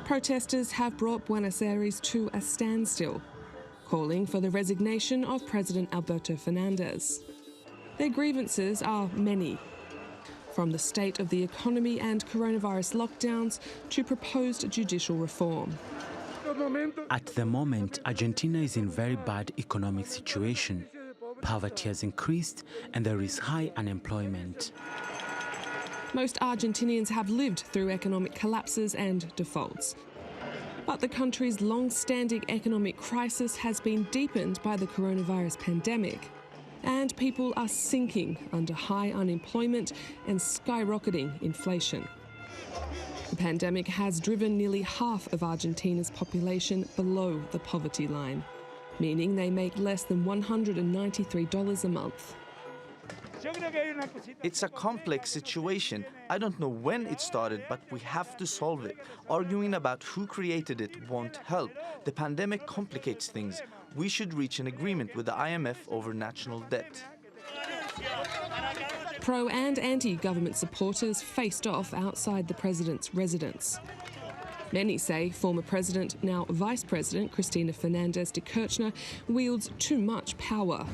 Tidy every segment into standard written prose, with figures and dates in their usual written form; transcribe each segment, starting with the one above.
Protesters have brought Buenos Aires to a standstill, calling for the resignation of President Alberto Fernandez. Their grievances are many, from the state of the economy and coronavirus lockdowns to proposed judicial reform. At the moment, Argentina is in a very bad economic situation. Poverty has increased and there is high unemployment. Most Argentinians have lived through economic collapses and defaults. But the country's long-standing economic crisis has been deepened by the coronavirus pandemic, and people are sinking under high unemployment and skyrocketing inflation. The pandemic has driven nearly half of Argentina's population below the poverty line, meaning they make less than $193 a month. It's a complex situation. I don't know when it started, but we have to solve it. Arguing about who created it won't help. The pandemic complicates things. We should reach an agreement with the IMF over national debt. Pro and anti-government supporters faced off outside the president's residence. Many say former President, now Vice President, Cristina Fernández de Kirchner wields too much power.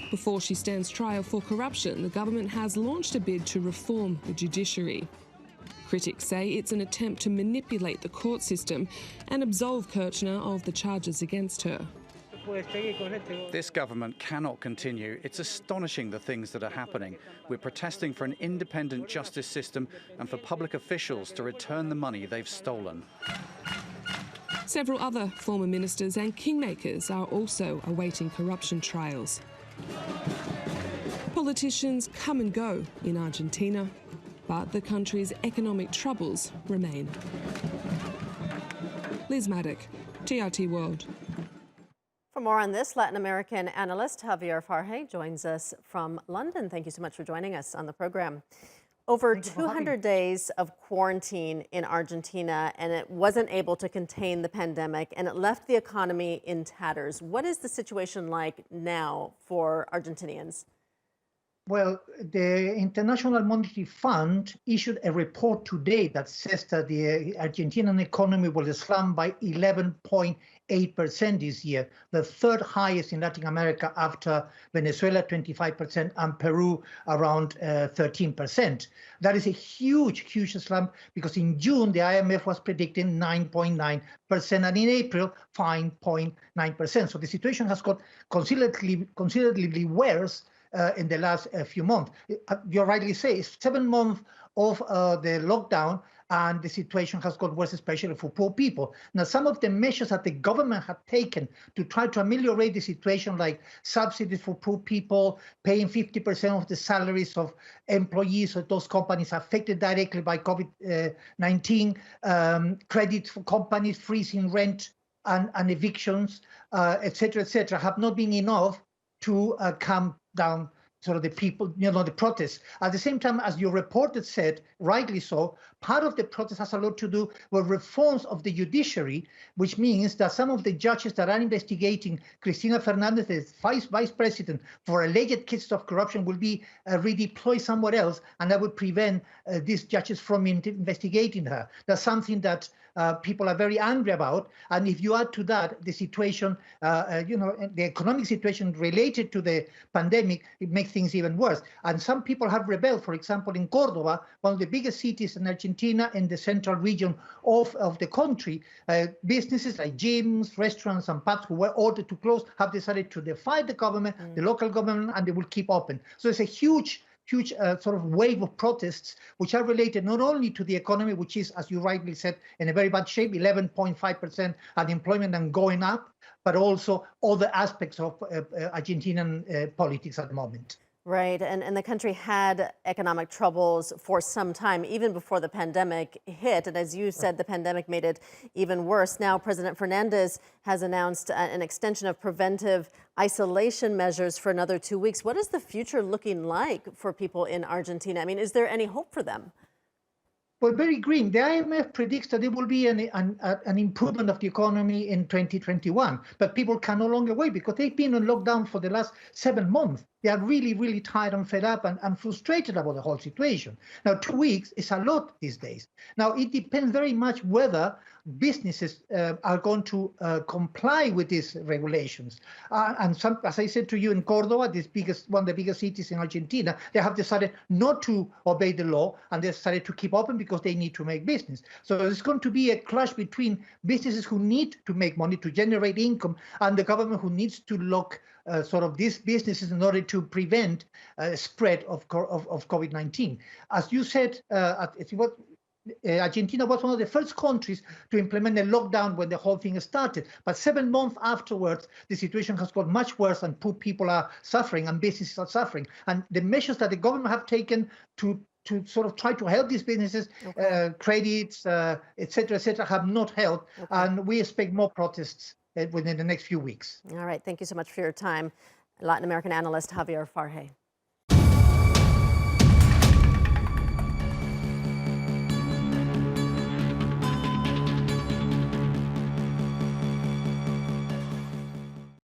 Before she stands trial for corruption, the government has launched a bid to reform the judiciary. Critics say it's an attempt to manipulate the court system and absolve Kirchner of the charges against her. This government cannot continue. It's astonishing the things that are happening. We're protesting for an independent justice system and for public officials to return the money they've stolen. Several other former ministers and kingmakers are also awaiting corruption trials. Politicians come and go in Argentina, but the country's economic troubles remain. Liz Maddock, TRT World. For more on this, Latin American analyst Javier Farje joins us from London. Thank you so much for joining us on the program. Over 200 days of quarantine in Argentina, and it wasn't able to contain the pandemic, and it left the economy in tatters. What is the situation like now for Argentinians? Well, the International Monetary Fund issued a report today that says that the Argentinian economy will slump by 11.8% this year, the third highest in Latin America after Venezuela, 25%, and Peru, around 13%. That is a huge, huge slump because in June, the IMF was predicting 9.9%, and in April, 5.9%. So the situation has got considerably worse in the last few months. You rightly say, it's 7 months of the lockdown, and the situation has got worse, especially for poor people. Now, some of the measures that the government had taken to try to ameliorate the situation, like subsidies for poor people, paying 50% of the salaries of employees of those companies affected directly by COVID-19, credit for companies, freezing rent and evictions, et cetera, have not been enough to calm down sort of the people, the protests. At the same time, as your reporter said, rightly so, part of the protest has a lot to do with reforms of the judiciary, which means that some of the judges that are investigating Cristina Fernández, the vice president, for alleged cases of corruption will be redeployed somewhere else, and that would prevent these judges from investigating her. That's something that people are very angry about. And if you add to that the situation, the economic situation related to the pandemic, it makes things even worse. And some people have rebelled. For example, in Córdoba, one of the biggest cities in Argentina, in the central region of the country, businesses like gyms, restaurants, and pubs who were ordered to close have decided to defy the government, the local government, and they will keep open. So it's a huge sort of wave of protests, which are related not only to the economy, which is, as you rightly said, in a very bad shape, 11.5% unemployment and going up, but also other aspects of Argentinian politics at the moment. Right, and the country had economic troubles for some time, even before the pandemic hit. And as you said, the pandemic made it even worse. Now, President Fernandez has announced an extension of preventive isolation measures for another 2 weeks. What is the future looking like for people in Argentina? I mean, is there any hope for them? Well, very grim. The IMF predicts that there will be an improvement of the economy in 2021, but people can no longer wait because they've been on lockdown for the last 7 months. They are really, really tired and fed up and frustrated about the whole situation. Now, 2 weeks is a lot these days. Now, it depends very much whether businesses are going to comply with these regulations. And some, as I said to you, in Cordoba, one of the biggest cities in Argentina, they have decided not to obey the law, and they decided to keep open because they need to make business. So there's going to be a clash between businesses who need to make money to generate income and the government who needs to lock sort of these businesses in order to prevent spread of COVID-19. As you said, Argentina was one of the first countries to implement a lockdown when the whole thing started. But 7 months afterwards, the situation has got much worse, and poor people are suffering and businesses are suffering. And the measures that the government have taken to sort of try to help these businesses, credits, et cetera, have not helped. Okay. And we expect more protests within the next few weeks. All right. Thank you so much for your time. Latin American analyst Javier Farje.